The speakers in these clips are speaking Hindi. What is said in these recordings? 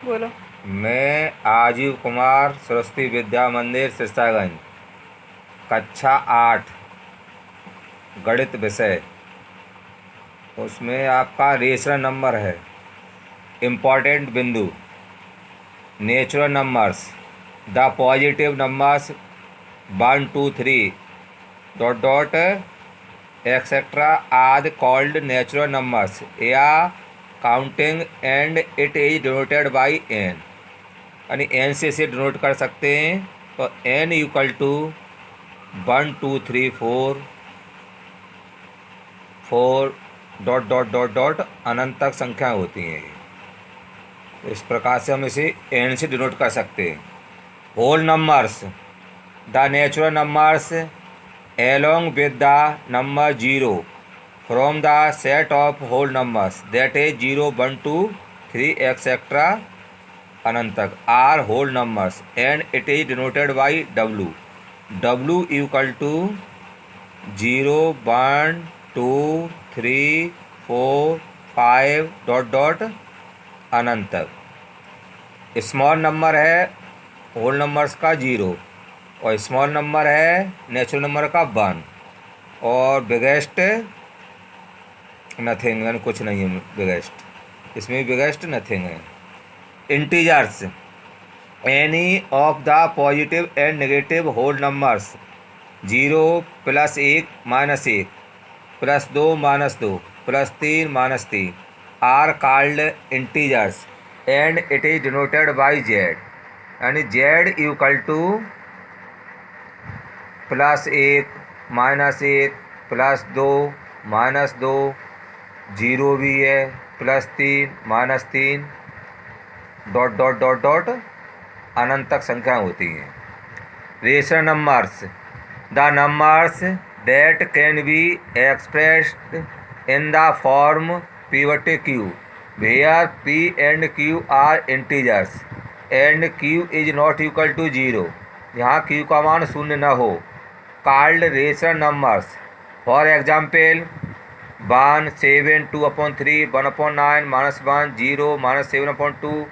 बोलो। मैं आजीव कुमार, सरस्वती विद्या मंदिर, सिरसागंज, कक्षा 8, गणित विषय। उसमें आपका रेशनल नंबर है। इम्पॉर्टेंट बिंदु, natural numbers, the positive numbers 1 2 3 dot dot etcetera are called natural numbers या counting and it is denoted by N. यानी एन से इसे डिनोट कर सकते हैं। तो N equal to 1 2 3 4 4 dot dot dot dot अनंत तक संख्या होती हैं। इस प्रकार से हम इसे एन से डिनोट कर सकते हैं। Whole numbers, the natural numbers along with the number 0 from the set of whole numbers that is 0 1 2 3 etc अनंत तक are whole numbers and it is denoted by w. w equal to 0 1 2 3 4 5 dot dot अनंत तक। स्मॉल नंबर है होल नंबर्स का 0 और स्मॉल नंबर है नेचुरल नंबर का 1 और बिगेस्ट नथिंग, यानी कुछ नहीं है बिगेस्ट। इसमें बिगेस्ट नथिंग है। Integers, any of the positive and negative whole numbers 0 +1 -1 +2 -2 +3 -3 are called integers and it is denoted by Z. यानी जेड इक्वल टू +1 -1 +2 -2 जीरो भी है +3 -3 डॉट डॉट डॉट डॉट अनंत तक संख्या होती हैं। Rational numbers, the numbers that can be expressed in the form pivot Q where P and Q are integers and Q is not equal to 0, यहाँ क्यू का मान शून्य न हो, called rational numbers. For example 1 7 2/3 1/9 -1 0 -7/2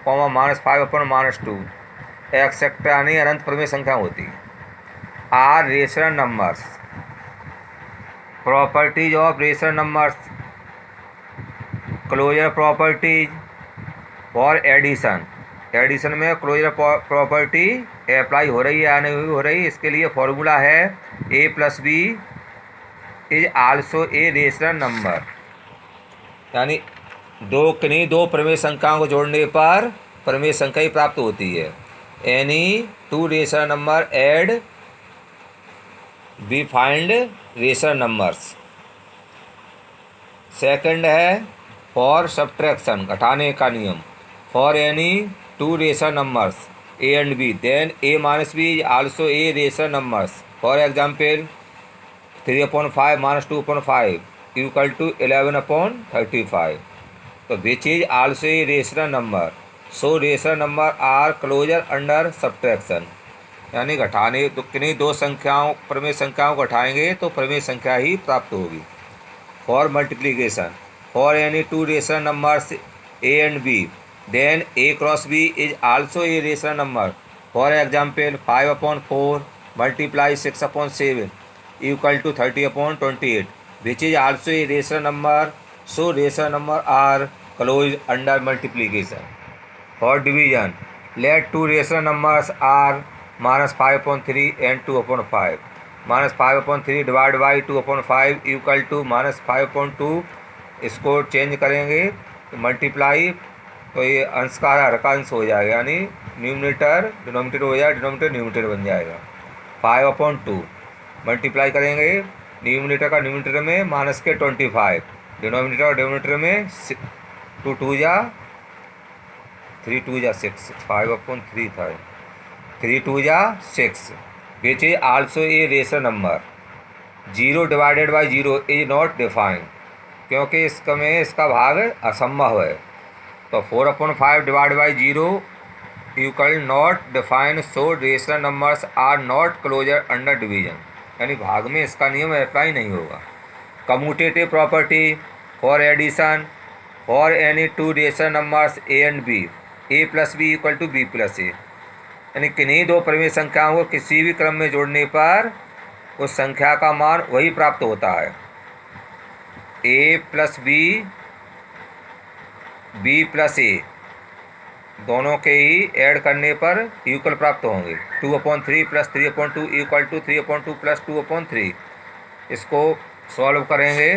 -5/-2 etcetera यानी अनंत प्रमेय संख्या होती है। Are rational numbers. Properties of rational numbers, closure properties for addition. Addition में क्लोजर प्रॉपर्टी अप्लाई हो रही है या नहीं हो रही, इसके लिए फॉर्मूला है a+b is also a rational number. यानी दो प्रमेय संख्याओं को जोड़ने पर प्रमेय संख्या ही प्राप्त होती है। Any two rational number add we find rational numbers. Second है फॉर सब्ट्रैक्शन, घटाने का नियम। For any two rational numbers A and B then a - b is also a rational numbers. For example 3/5 - 2/5 equal to 11/35। तो which is also a rational number, so rational number are closure under subtraction. यानी घटाने तो किन्हीं दो संख्याओं प्रमेय संख्याओं को घटाएंगे तो प्रमेय संख्या ही प्राप्त होगी। For multiplication, for any two rational numbers A and B then a cross b is also a rational number. For example 5/4 × 6/7 equal to 30/28 which is also a rational number, so rational number are close under multiplication. For division, let two rational numbers are -5/3 and 2/5 -5/3 divide by 2/5 equal to -5/2। इसको चेंज करेंगे तो मल्टीप्लाई, तो ये अंश का हर का अंश हो जाएगा, यानी न्यूमिनेटर डिनोमिनेटर हो जाएगा, डिनोमिनेटर न्यूमिनेटर बन जाएगा। 5/2 मल्टीप्लाई करेंगे न्यूमिनेटर का न्यूमिनेटर में -25, डिनोमिनेटर और डिनोमिनेटर में 2 2 जा 3 2 जा 6 5/3 था, 3 2 जा 6 which is also a rational number. 0 divided by 0 is not defined, क्योंकि इसका भाग असंभव है। तो 4/5 divide by 0 equal not defined, so rational numbers are not closure under division. यानी भाग में इसका नियम अप्लाई नहीं होगा। Commutative property for addition, for any two rational numbers A and B A plus B equal to B plus A, यानी किन्हीं दो परिमेय संख्याओं को किसी भी क्रम में जोड़ने पर उस संख्या का मान वही प्राप्त होता है। ए प्लस बी, बी प्लस ए, दोनों के ही ऐड करने पर इक्वल प्राप्त होंगे। 2/3 प्लस 3/2 इक्वल टू 3/2 प्लस 2/3। इसको सॉल्व करेंगे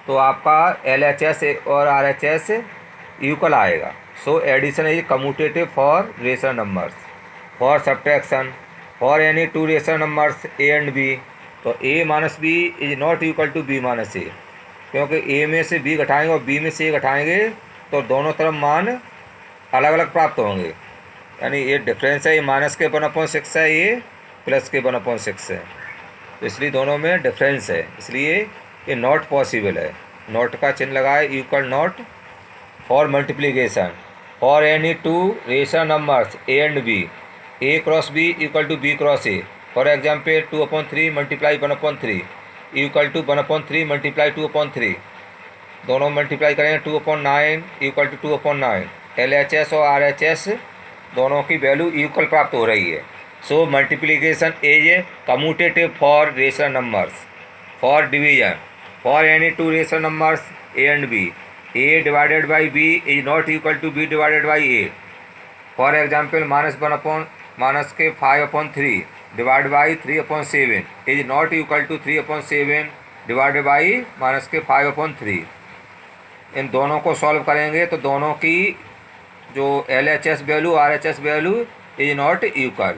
तो आपका LHS और RHS इक्वल आएगा। So addition is commutative for rational numbers. For subtraction, for any two rational numbers A and B, तो A minus B is not equal to B minus A, क्योंकि ए में से बी घटाएंगे और बी में से ए घटाएंगे तो दोनों तरफ मान अलग अलग प्राप्त होंगे। यानी ये डिफरेंस है, ये माइनस के 1/6 है, ये प्लस के 1/6 है, तो इसलिए दोनों में डिफरेंस है, इसलिए ये नॉट पॉसिबल है। नॉट का चिन्ह लगाए, equal not. For multiplication, for any two rational numbers A and B, A cross B equal to B cross A. For example 2/3 multiply 1/3 equal to 1/3 multiply 2/3, दोनों मल्टीप्लाई करेंगे 2/9 इक्वल टू 2/9। LHS और RHS दोनों की वैल्यू इक्वल प्राप्त हो रही है। So multiplication is commutative for rational numbers. For division, for any two rational numbers A and B, A divided by B is not equal to B divided by A. For example minus के 5/3 divide by 3/7 is not equal to 3/7 divided by minus के 5/3। इन दोनों को सॉल्व करेंगे तो दोनों की जो LHS value RHS value is not equal.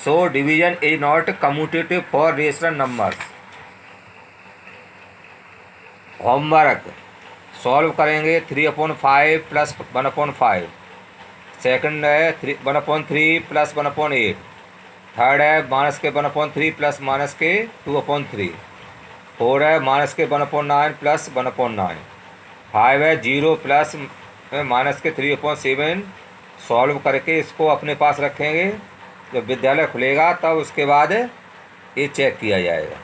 So division is not commutative for rational numbers. Homework solve करेंगे 3/5 प्लस 1/5, सेकंड है 1/3 प्लस 1/8, थर्ड है माइनस के 1/3 प्लस माइनस के 2/3, फोर है माइनस के 1/9 प्लस 1/9, 5 है 0 प्लस माइनस के 3/7। सॉल्व करके इसको अपने पास रखेंगे, जब विद्यालय खुलेगा तब उसके बाद ये चेक किया जाएगा।